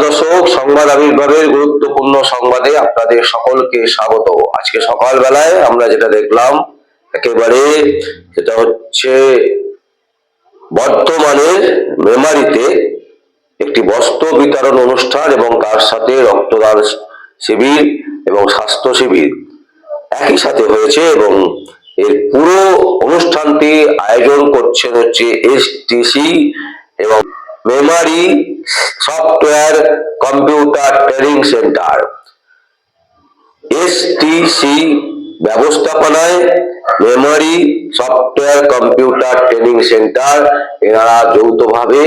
দর্শক, সংবাদ আবির্ভাবের গুরুত্বপূর্ণ সংবাদে আপনাদের সকলকে স্বাগত। আজকে সকালবেলায় আমরা যেটা দেখলাম একেবারে সেটা হচ্ছে বর্তমানের মেমারিতে একটি বস্ত্র বিতরণ অনুষ্ঠান এবং তার সাথে রক্তদান শিবির এবং স্বাস্থ্য শিবির একই সাথে হয়েছে এবং এর পুরো অনুষ্ঠানটি আয়োজন করছেন হচ্ছে এসটিসি এবং Memari software computer training centre. STC ব্যবস্থাপনায় Memari software computer training centre এনারা যৌথভাবে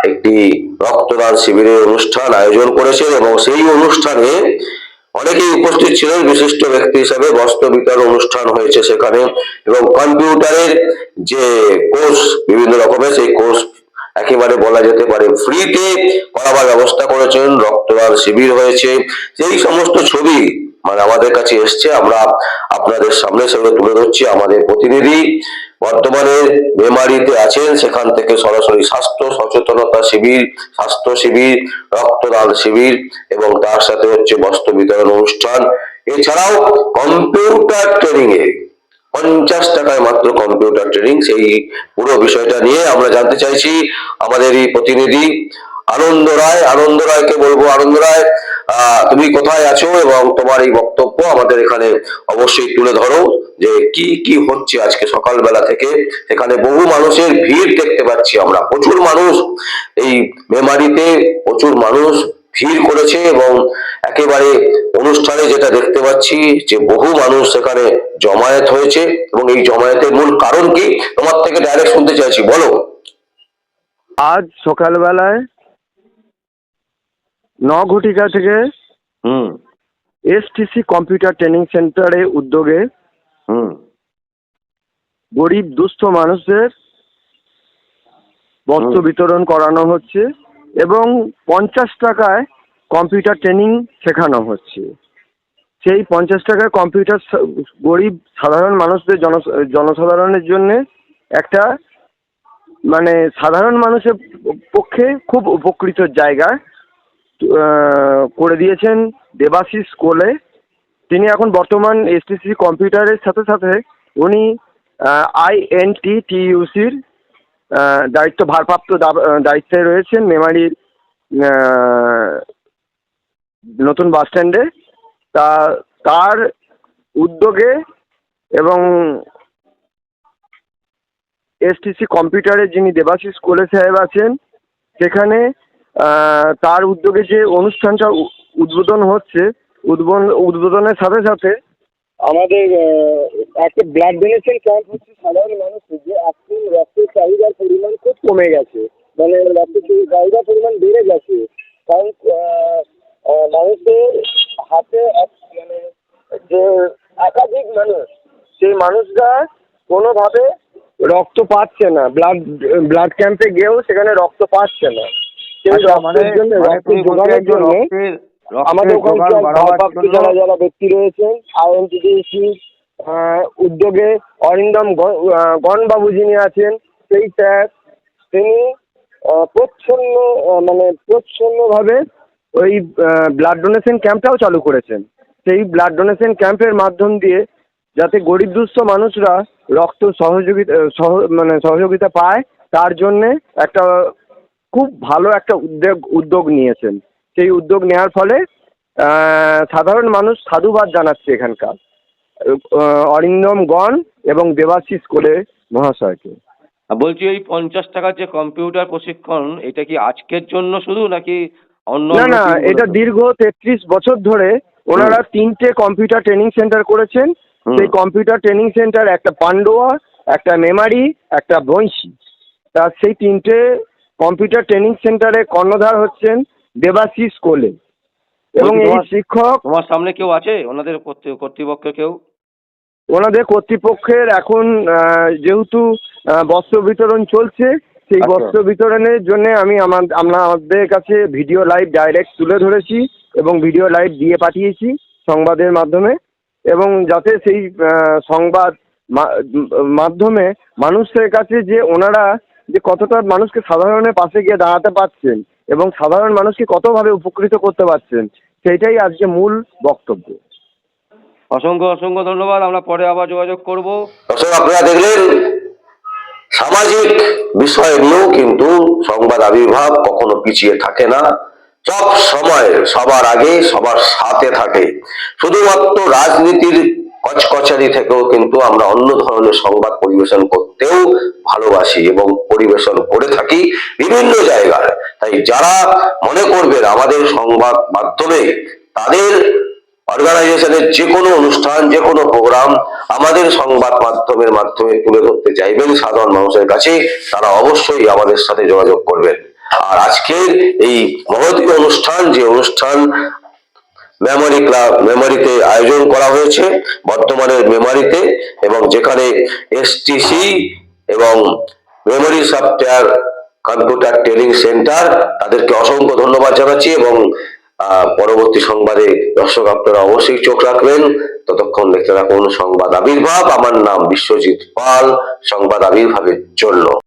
একটি রক্তদান শিবিরের অনুষ্ঠান আয়োজন করেছেন এবং সেই অনুষ্ঠানে অনেকেই উপস্থিত ছিলেন বিশিষ্ট ব্যক্তি হিসাবে। বস্ত্র বিতরণ অনুষ্ঠান হয়েছে সেখানে এবং কম্পিউটারের যে কোর্স বিভিন্ন রকমের সেই কোর্স একেবারে বলা যেতে পারে ফ্রিতে করাবার ব্যবস্থা করেছেন। রক্তদান শিবির হয়েছে, সেই সমস্ত ছবি আমাদের কাছে এসছে, আমরা আপনাদের সামনে সেগুলো তুলে ধরছি। আমাদের প্রতিনিধি বর্তমানে মেমারিতে আছেন, সেখান থেকে সরাসরি স্বাস্থ্য সচেতনতা শিবির, স্বাস্থ্য শিবির, রক্তদান শিবির এবং তার সাথে হচ্ছে বস্ত্র বিতরণ অনুষ্ঠান। এছাড়াও কম্পিউটার ট্রেনিং এ 50 টাকায় মাত্র কম্পিউটার ট্রেনিং, সেই পুরো বিষয়টা নিয়ে আমরা জানতে চাইছি আমাদের এই প্রতিনিধি আনন্দ রায়। আনন্দ রায়কে বলবো, আনন্দ রায় তুমি কোথায় আছো এবং তোমার এই বক্তব্য আমাদের এখানে অবশ্যই তুলে ধরো যে কি কি হচ্ছে আজকে সকালবেলা থেকে। এখানে বহু মানুষের ভিড় দেখতে পাচ্ছি আমরা, প্রচুর মানুষ এই মেমারিতে, প্রচুর মানুষ ভিড় করেছে এবং একেবারে অনুষ্ঠানে যেটা দেখতে পাচ্ছি যে বহু মানুষ সেখানে জমায়েত হয়েছে এবং এই জমায়েতের মূল কারণ কি তোমার থেকে ডাইরেক্ট শুনতে চাইছি, বলো। আজ সকালবেলায় 9 ঘটিকা থেকে এসটিসি কম্পিউটার ট্রেনিং সেন্টারের উদ্যোগে গরিব দুস্থ মানুষদের বস্ত্র বিতরণ করানো হচ্ছে এবং 50 টাকায় কম্পিউটার ট্রেনিং শেখানো হচ্ছে। সেই 50 টাকার কম্পিউটার গরিব সাধারণ মানুষদের জনসাধারণের জন্য একটা মানে সাধারণ মানুষের পক্ষে খুব উপকৃত জায়গা করে দিয়েছেন দেবাশিস কোলে। তিনি এখন বর্তমান এসটিসি কম্পিউটারের সাথে সাথে উনি INTTUCর ভারপ্রাপ্ত দায়িত্বে রয়েছেন মেমারির নতুন বাস স্ট্যান্ডে। তার উদ্যোগে এবং এসটিসি কম্পিউটারের যিনি দেবাশিস কোলে সাহেব আছেন সেখানে তার উদ্যোগে যে অনুষ্ঠানটা উদ্বোধন হচ্ছে, উদ্বোধনের সাথে সাথে আমাদের একটা ব্লাড ডোনেশন ক্যাম্প হচ্ছে সাধারণ মানুষের, যে এখন রক্তের চাহিদার পরিমাণ খুব কমে গেছে, মানে রক্তের চাহিদার পরিমাণ বেড়ে গেছে। কারণ মানুষের হাতে মানে যে একাধিক মানুষ, সেই মানুষরা কোনোভাবে রক্ত পাচ্ছে না, ব্লাড ক্যাম্পে গিয়েও সেখানে রক্ত পাচ্ছে না। আমাদের ওখানে যারা ব্যক্তি রয়েছেন INTTUC উদ্যোগে অরিন্দম গণবাবু যিনি আছেন, সেই স্যার তিনি প্রচ্ছন্নভাবে ওই ব্লাড ডোনেশন ক্যাম্পটাও চালু করেছেন। সেই ব্লাড ডোনেশন ক্যাম্পের মাধ্যম দিয়ে যাতে গরিব দুস্থ মানুষরা রক্ত সহযোগিতা পায়, তার জন্যে একটা খুব ভালো একটা উদ্যোগ নিয়েছেন। সেই উদ্যোগ নেওয়ার ফলে সাধারণ মানুষ সাধুবাদ জানাচ্ছে এখানকার অরিন্দম গণ এবং দেবাশিস কোলে মহাশয়কে। বলছি এই 50 টাকার যে কম্পিউটার প্রশিক্ষণ, এটা কি আজকের জন্য শুধু নাকি অন্য? না, এটা দীর্ঘ 33 বছর ধরে ওনারা 3টে কম্পিউটার ট্রেনিং সেন্টার করেছেন। সেই কম্পিউটার ট্রেনিং সেন্টার একটা পান্ডুয়া, একটা মেমারি, একটা বংশী। তা সেই 3টে কম্পিউটার ট্রেনিং সেন্টারে কর্ণধার হচ্ছেন দেবাশিস কোলে এবং এই শিক্ষক। তোমার সামনে কেউ আছে ওনাদের কর্তৃপক্ষ? কেউ ওনাদের কর্তৃপক্ষের এখন যেহেতু বস্ত্র বিতরণ চলছে, সেই বস্ত্র বিতরণের জন্য আমরা আমাদের কাছে ভিডিও লাইভ ডাইরেক্ট তুলে ধরেছি এবং ভিডিও লাইভ দিয়ে পাঠিয়েছি সংবাদের মাধ্যমে, এবং যাতে সেই সংবাদ মাধ্যমে মানুষের কাছে যে ওনারা যে কতটা মানুষকে সাধারণের পাশে গিয়ে দাঁড়াতে পারছেন এবং সাধারণ মানুষকে কতভাবে উপকৃত করতে পারছেন, সেইটাই আজকে মূল বক্তব্য। অসংখ্য অসংখ্য ধন্যবাদ, আমরা পরে আবার যোগাযোগ করব। দর্শক, আপনারা দেখলেন সামাজিক বিষয় নিয়েও কিন্তু সংবাদ আবির্ভাব কখনো পিছিয়ে থাকে না, সব সময় সবার আগে সবার সাথে থাকে। শুধুমাত্র রাজনীতির কচকচারি থেকেও কিন্তু আমরা অন্য ধরনের সংবাদ পরিবেশন করতেও ভালোবাসি এবং পরিবেশন করে থাকি বিভিন্ন জায়গায়। তাই যারা মনে করবেন আমাদের সংবাদ মাধ্যমে তাদের অর্গানাইজেশনের যে কোনো অনুষ্ঠান, যে কোনো প্রোগ্রাম আমাদের সংবাদ মাধ্যমের মাধ্যমে তুলে ধরতে চাইবেন সাধারণ মানুষের কাছে, তারা অবশ্যই আমাদের সাথে যোগাযোগ করবেন। আর আজকের এই মহতী অনুষ্ঠান, যে অনুষ্ঠান মেমোরি ক্লাব মেমোরিতে আয়োজন করা হয়েছে বর্ধমানের মেমোরিতে, এবং যেখানে এসটিসি এবং memory software computer training centre, তাদেরকে অসংখ্য ধন্যবাদ জানাচ্ছি। এবং পরবর্তী সংবাদে দর্শক আপনারা অবশ্যই চোখ রাখবেন। ততক্ষণ দেখতে থাকুন সংবাদ আবির্ভাব। আমার নাম বিশ্বজিৎ পাল, সংবাদ আবির্ভাবের জন্য।